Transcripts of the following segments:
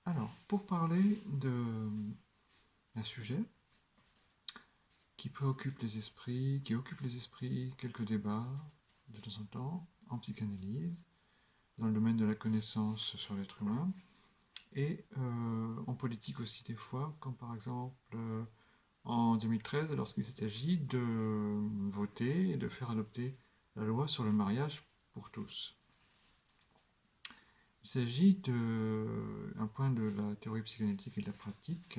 Alors, pour parler d'un sujet qui préoccupe les esprits, qui occupe les esprits, quelques débats de temps en temps, en psychanalyse, dans le domaine de la connaissance sur l'être humain, et en politique aussi des fois, comme par exemple en 2013, lorsqu'il s'agit de voter et de faire adopter la loi sur le mariage pour tous. Il s'agit d'un point de la théorie psychanalytique et de la pratique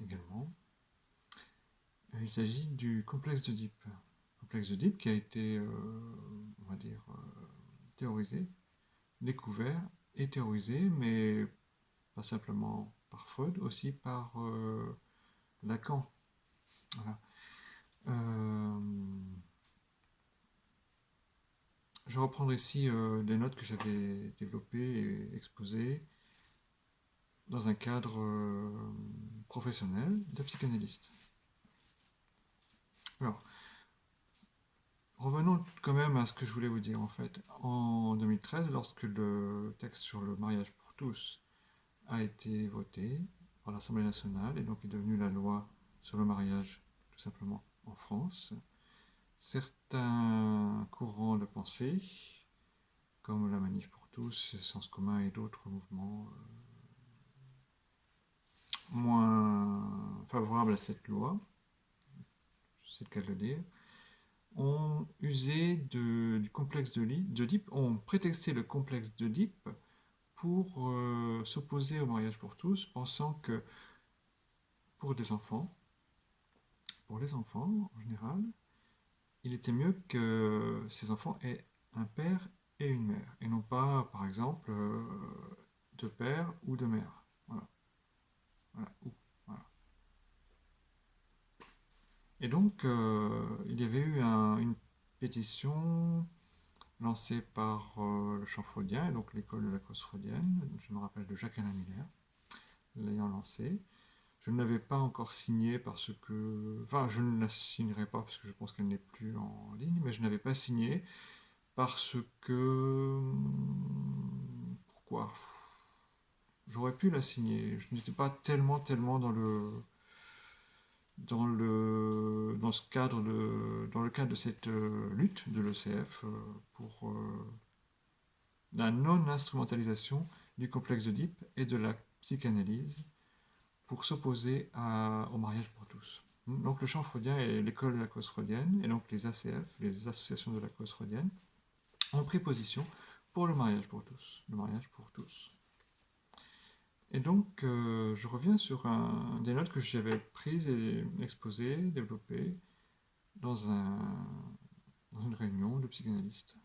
également. Il s'agit du complexe d'Oedipe. Complexe d'Oedipe qui a été, on va dire, théorisé, découvert et théorisé, mais pas simplement par Freud, aussi par Lacan. Voilà. Je reprendrai ici des notes que j'avais développées et exposées dans un cadre professionnel de psychanalyste. Alors, revenons quand même à ce que je voulais vous dire en fait. En 2013, lorsque le texte sur le mariage pour tous a été voté par l'Assemblée nationale et donc est devenu la loi sur le mariage tout simplement en France, certains courants de pensée, comme la Manif pour tous, Sens commun et d'autres mouvements moins favorables à cette loi, c'est le cas de le dire, ont usé du complexe d'Oedipe, ont prétexté le complexe d'Oedipe pour s'opposer au mariage pour tous, pensant que pour les enfants en général, il était mieux que ces enfants aient un père et une mère, et non pas, par exemple, deux pères ou deux mères. Voilà. Voilà. Voilà. Et donc, il y avait eu une pétition lancée par le champ freudien, et donc l'école de la cause freudienne, je me rappelle de Jacques-Alain Miller, l'ayant lancée. Je ne l'avais pas encore signée parce que... Enfin, je ne la signerai pas parce que je pense qu'elle n'est plus en ligne, mais je n'avais pas signé parce que... Pourquoi? J'aurais pu la signer. Je n'étais pas tellement dans le cadre de cette lutte de l'ECF pour la non-instrumentalisation du complexe d'Oedipe et de la psychanalyse pour s'opposer au mariage pour tous. Donc le champ freudien et l'école de la cause freudienne, et donc les ACF, les associations de la cause freudienne, ont pris position pour le mariage pour tous. Le mariage pour tous. Et donc, je reviens sur des notes que j'avais prises et exposées, développées dans une réunion de psychanalystes,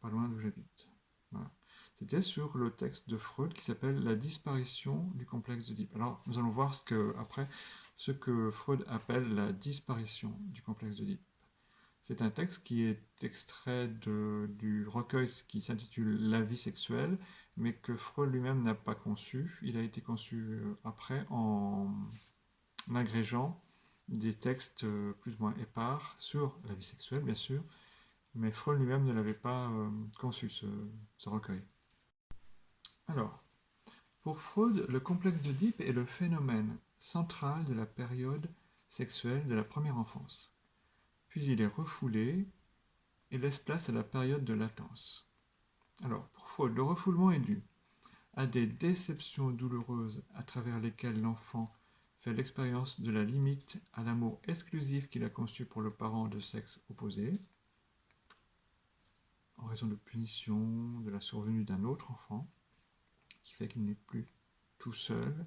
pas loin d'où j'habite. Voilà. C'était sur le texte de Freud qui s'appelle La disparition du complexe d'Oedipe. Alors, nous allons voir après ce que Freud appelle la disparition du complexe d'Oedipe. C'est un texte qui est extrait du recueil qui s'intitule La vie sexuelle, mais que Freud lui-même n'a pas conçu. Il a été conçu après en agrégeant des textes plus ou moins épars sur la vie sexuelle, bien sûr, mais Freud lui-même ne l'avait pas conçu, ce recueil. Alors, pour Freud, le complexe d'Oedipe est le phénomène central de la période sexuelle de la première enfance. Puis il est refoulé et laisse place à la période de latence. Alors, pour Freud, le refoulement est dû à des déceptions douloureuses à travers lesquelles l'enfant fait l'expérience de la limite à l'amour exclusif qu'il a conçu pour le parent de sexe opposé, en raison de punition, de la survenue d'un autre enfant, qui fait qu'il n'est plus tout seul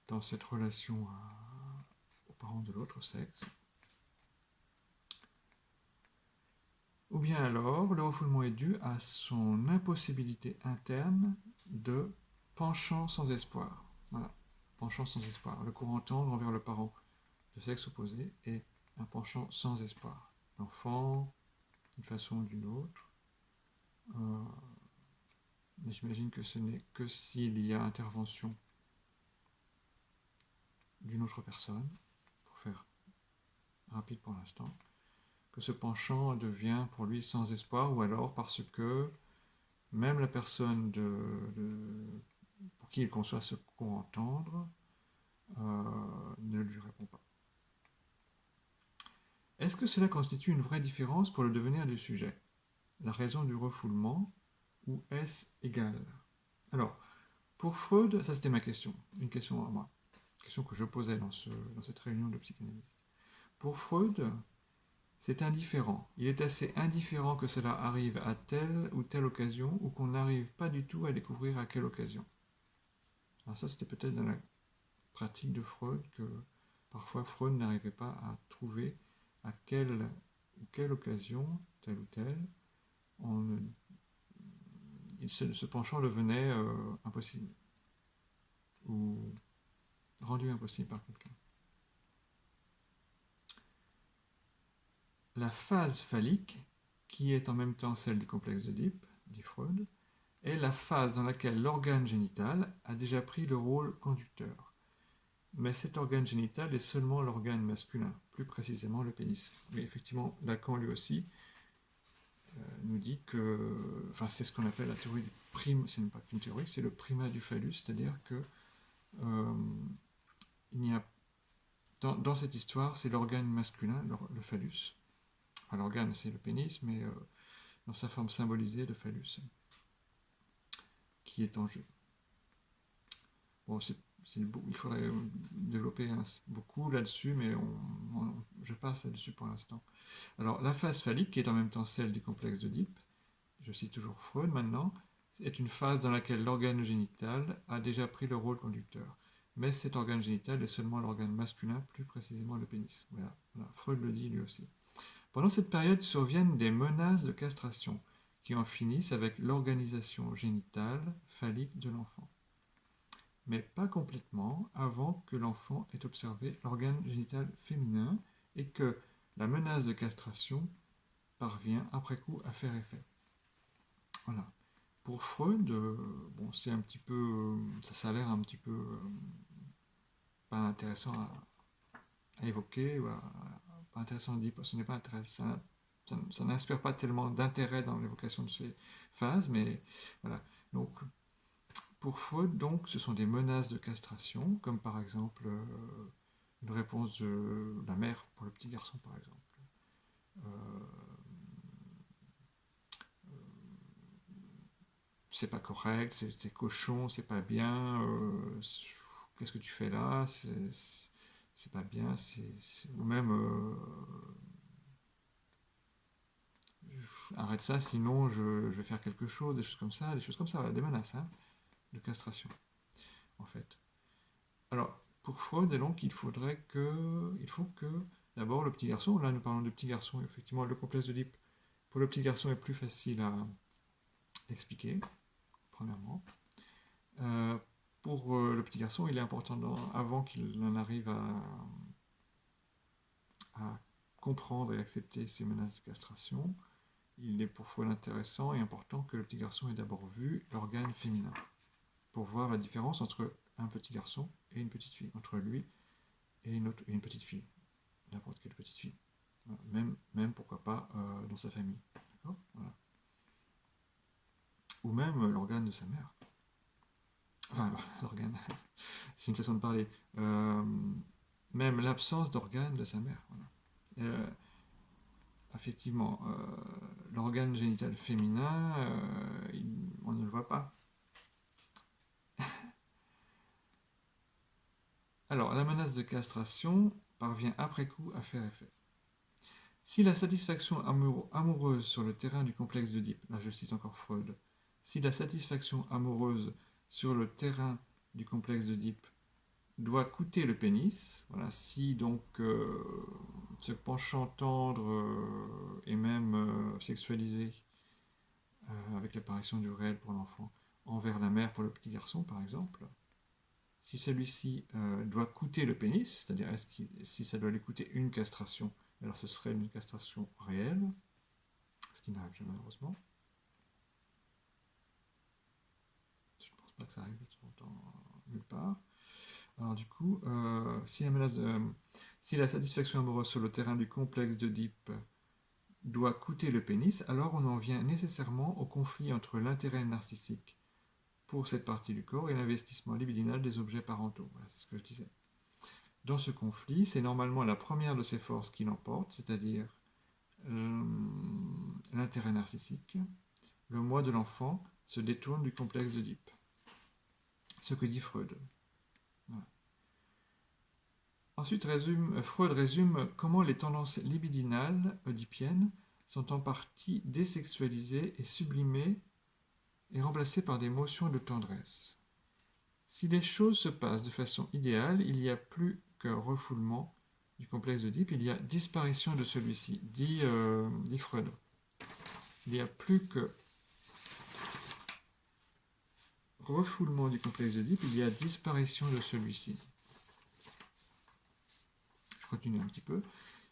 dans cette relation aux parents de l'autre sexe. Ou bien alors, le refoulement est dû à son impossibilité interne de penchant sans espoir. Voilà, penchant sans espoir. Le courant tendre envers le parent de sexe opposé est un penchant sans espoir. L'enfant, d'une façon ou d'une autre, mais j'imagine que ce n'est que s'il y a intervention d'une autre personne, pour faire rapide pour l'instant, que ce penchant devient pour lui sans espoir, ou alors parce que même la personne pour qui il conçoit ce co-entendre ne lui répond pas. Est-ce que cela constitue une vraie différence pour le devenir du sujet? La raison du refoulement, ou est-ce égal? Alors, pour Freud, ça c'était ma question, une question à moi, une question que je posais dans cette réunion de psychanalystes. Pour Freud, c'est indifférent. Il est assez indifférent que cela arrive à telle ou telle occasion ou qu'on n'arrive pas du tout à découvrir à quelle occasion. Alors ça, c'était peut-être dans la pratique de Freud que parfois Freud n'arrivait pas à trouver à quelle ou quelle occasion, telle ou telle, ce penchant devenait impossible ou rendu impossible par quelqu'un. La phase phallique, qui est en même temps celle du complexe d'Oedipe, dit Freud, est la phase dans laquelle l'organe génital a déjà pris le rôle conducteur. Mais cet organe génital est seulement l'organe masculin, plus précisément le pénis. Mais effectivement, Lacan lui aussi nous dit que, enfin c'est ce qu'on appelle la théorie du prime, c'est pas qu'une théorie, c'est le primat du phallus, c'est-à-dire que il n'y a dans cette histoire, c'est l'organe masculin, le phallus. Enfin, l'organe, c'est le pénis, mais dans sa forme symbolisée, le phallus, qui est en jeu. Bon, il faudrait développer beaucoup là-dessus, mais je passe là-dessus pour l'instant. Alors, la phase phallique, qui est en même temps celle du complexe d'Oedipe, je cite toujours Freud maintenant, est une phase dans laquelle l'organe génital a déjà pris le rôle conducteur. Mais cet organe génital est seulement l'organe masculin, plus précisément le pénis. Voilà, Freud le dit lui aussi. Pendant cette période surviennent des menaces de castration qui en finissent avec l'organisation génitale phallique de l'enfant. Mais pas complètement avant que l'enfant ait observé l'organe génital féminin et que la menace de castration parvient après coup à faire effet. Voilà. Pour Freud, bon, c'est un petit peu, ça a l'air un petit peu pas intéressant à évoquer, pas intéressant à dire, ce n'est pas intéressant, ça n'inspire pas tellement d'intérêt dans l'évocation de ces phases, mais voilà. Donc, pour Freud, donc, ce sont des menaces de castration, comme par exemple une réponse de la mère pour le petit garçon, par exemple. C'est pas correct, c'est cochon, c'est pas bien, qu'est-ce que tu fais là, c'est pas bien, ou même arrête ça, sinon je vais faire quelque chose, des choses comme ça, voilà, des menaces de castration, en fait. Alors, pour Freud, donc, il faut que, d'abord, le petit garçon, là nous parlons de petit garçon, effectivement, le complexe d'Oedipe, pour le petit garçon est plus facile à expliquer, premièrement. Pour le petit garçon, il est important, avant qu'il en arrive à comprendre et accepter ces menaces de castration, il est pour Freud intéressant et important que le petit garçon ait d'abord vu l'organe féminin, pour voir la différence entre un petit garçon et une petite fille, entre lui et une petite fille, n'importe quelle petite fille, même pourquoi pas dans sa famille, voilà. Ou même l'organe de sa mère. Enfin, l'organe, c'est une façon de parler. Même l'absence d'organe de sa mère. Voilà. Effectivement, l'organe génital féminin, on ne le voit pas. Alors, la menace de castration parvient après coup à faire effet. Si la satisfaction amoureuse sur le terrain du complexe d'Oedipe, là je cite encore Freud, si la satisfaction amoureuse sur le terrain du complexe d'Oedipe doit coûter le pénis, voilà, si donc ce penchant tendre et même sexualisé avec l'apparition du réel pour l'enfant envers la mère pour le petit garçon par exemple, si celui-ci doit coûter le pénis, c'est-à-dire si ça doit lui coûter une castration, alors ce serait une castration réelle, ce qui n'arrive jamais malheureusement. Je ne pense pas que ça arrive nulle part. Alors du coup, si la satisfaction amoureuse sur le terrain du complexe d'Oedipe doit coûter le pénis, alors on en vient nécessairement au conflit entre l'intérêt narcissique pour cette partie du corps et l'investissement libidinal des objets parentaux. Voilà, c'est ce que je disais. Dans ce conflit, c'est normalement la première de ces forces qui l'emporte, c'est-à-dire l'intérêt narcissique. Le moi de l'enfant se détourne du complexe d'Oedipe. Ce que dit Freud. Voilà. Ensuite, Freud résume comment les tendances libidinales oedipiennes sont en partie désexualisées et sublimées et remplacées par des motions de tendresse. Si les choses se passent de façon idéale, il n'y a plus qu'un refoulement du complexe d'Oedipe, il y a disparition de celui-ci, dit Freud. Il n'y a plus que refoulement du complexe d'Oedipe, il y a disparition de celui-ci. Je continue un petit peu.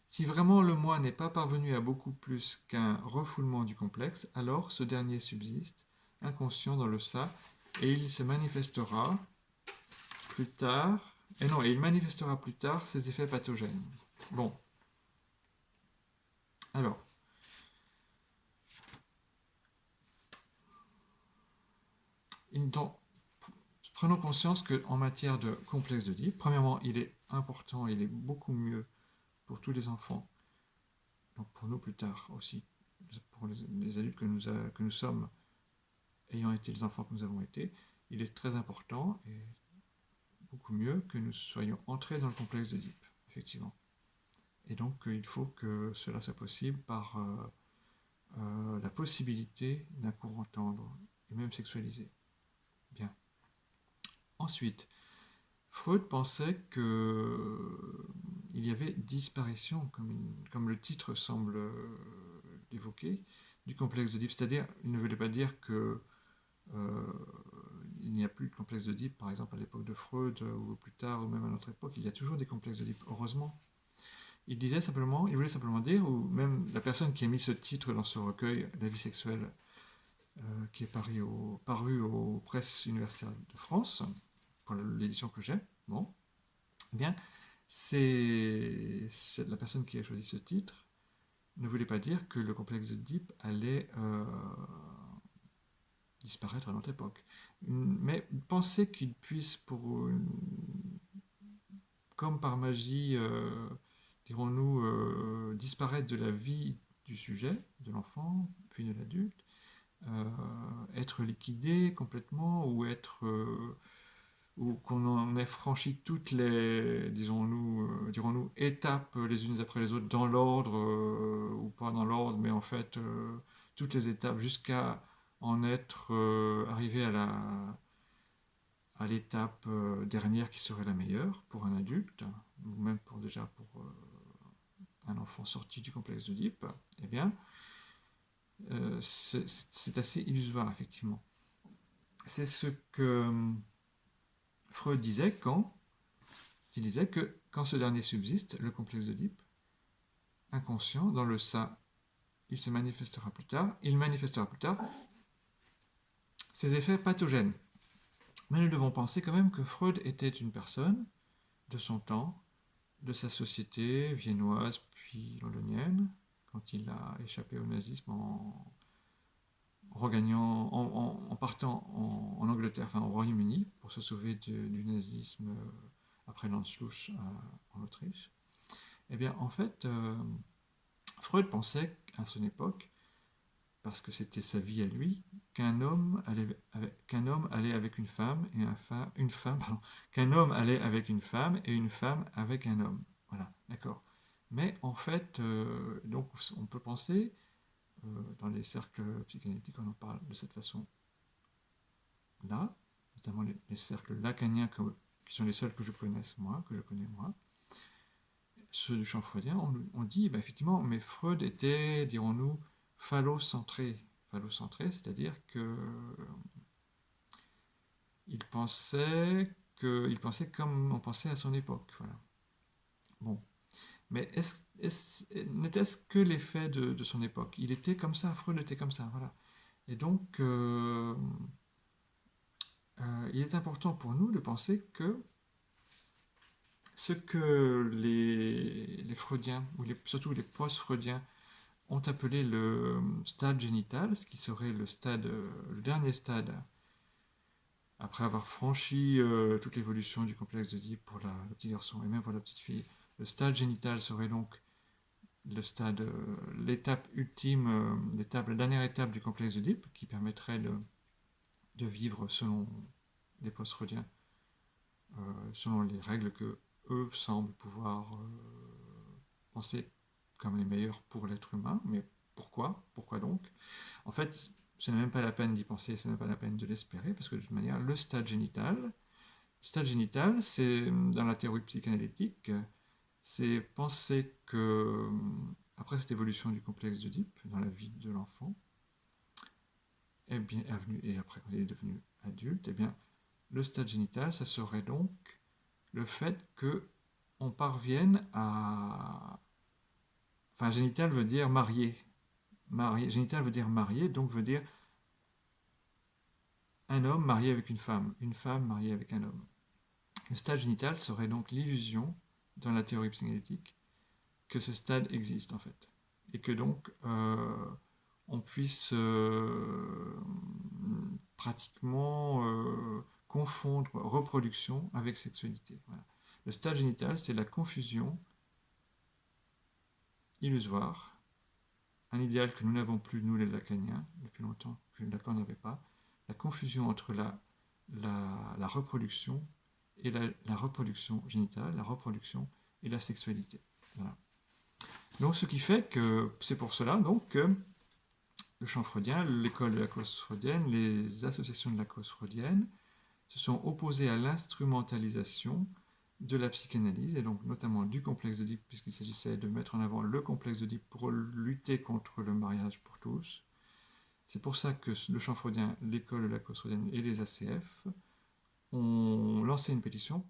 Si vraiment le moi n'est pas parvenu à beaucoup plus qu'un refoulement du complexe, alors ce dernier subsiste, inconscient dans le ça, et il se manifestera plus tard, et il manifestera plus tard ses effets pathogènes. Bon. Alors. Prenons conscience qu'en matière de complexe d'Oedipe, premièrement, il est important, il est beaucoup mieux pour tous les enfants, donc pour nous plus tard aussi, pour les adultes que nous sommes, ayant été les enfants que nous avons été, il est très important et beaucoup mieux que nous soyons entrés dans le complexe d'Oedipe, effectivement. Et donc, il faut que cela soit possible par la possibilité d'un courant tendre et même sexualisé. Bien. Ensuite, Freud pensait qu'il y avait disparition, comme le titre semble l'évoquer, du complexe d'Oedipe. C'est-à-dire, il ne voulait pas dire que il n'y a plus de complexe d'Oedipe, par exemple à l'époque de Freud, ou plus tard, ou même à notre époque, il y a toujours des complexes d'Oedipe, heureusement. Il voulait simplement dire, ou même la personne qui a mis ce titre dans ce recueil, La vie sexuelle, qui est paru aux presses universitaires de France, pour l'édition que j'ai, bon, eh bien, c'est la personne qui a choisi ce titre ne voulait pas dire que le complexe d'Oedipe allait disparaître à notre époque. Mais penser qu'il puisse, comme par magie, dirons-nous, disparaître de la vie du sujet, de l'enfant, puis de l'adulte, être liquidé complètement ou qu'on en ait franchi toutes les, dirons-nous, étapes les unes après les autres dans l'ordre, ou pas dans l'ordre, mais en fait, toutes les étapes jusqu'à en être arrivé à l'étape dernière qui serait la meilleure pour un adulte, ou même pour un enfant sorti du complexe d'Oedipe, eh bien, c'est assez illusoire, effectivement. C'est ce que Freud disait il disait que quand ce dernier subsiste, le complexe d'Oedipe, inconscient, dans le ça, il manifestera plus tard ses effets pathogènes. Mais nous devons penser quand même que Freud était une personne de son temps, de sa société viennoise puis londonienne, quand il a échappé au nazisme en partant en Angleterre, enfin au Royaume-Uni, pour se sauver du nazisme après l'Anschluss en Autriche. Eh bien, en fait, Freud pensait à son époque, parce que c'était sa vie à lui, qu'un homme allait avec une femme et qu'un homme allait avec une femme et une femme avec un homme. Voilà, d'accord. Mais en fait, donc on peut penser, dans les cercles psychanalytiques, on en parle de cette façon-là, notamment les cercles lacaniens qui sont les seuls que je connais moi, ceux du champ freudien, on dit effectivement, mais Freud était, dirons-nous, phallocentré, c'est-à-dire que il pensait comme on pensait à son époque. Voilà. Bon, mais n'était-ce que l'effet de son époque? Il était comme ça, Freud était comme ça, voilà. Et donc, il est important pour nous de penser que ce que les Freudiens, ou surtout les post-Freudiens, ont appelé le stade génital, ce qui serait le dernier stade, après avoir franchi toute l'évolution du complexe d'Oedipe pour le petit garçon et même pour la petite fille. Le stade génital serait donc l'étape ultime, la dernière étape du complexe d'Oedipe, qui permettrait de vivre selon les post-freudiens, selon les règles que eux semblent pouvoir penser comme les meilleures pour l'être humain. Mais pourquoi? Pourquoi donc? En fait, ce n'est même pas la peine d'y penser, ce n'est pas la peine de l'espérer, parce que de toute manière, le stade génital, c'est, dans la théorie psychanalytique, c'est penser que, après cette évolution du complexe d'Oedipe dans la vie de l'enfant, et après quand il est devenu adulte, eh bien, le stade génital, ça serait donc le fait que on parvienne à... Enfin, génital veut dire marié. Génital veut dire marié, donc veut dire un homme marié avec une femme mariée avec un homme. Le stade génital serait donc l'illusion, dans la théorie psychanalytique, que ce stade existe en fait. Et que donc on puisse pratiquement confondre reproduction avec sexualité. Voilà. Le stade génital, c'est la confusion illusoire, un idéal que nous n'avons plus, nous les lacaniens, depuis longtemps, que Lacan n'avait pas, la confusion entre la reproduction et la reproduction génitale, la reproduction et la sexualité. Voilà. Donc ce qui fait que c'est pour cela donc, que le champ freudien, l'école de la cause freudienne, les associations de la cause freudienne se sont opposées à l'instrumentalisation de la psychanalyse, et donc notamment du complexe d'Oedipe, puisqu'il s'agissait de mettre en avant le complexe d'Oedipe pour lutter contre le mariage pour tous. C'est pour ça que le champ freudien, l'école de la cause freudienne et les ACF ont lancé une pétition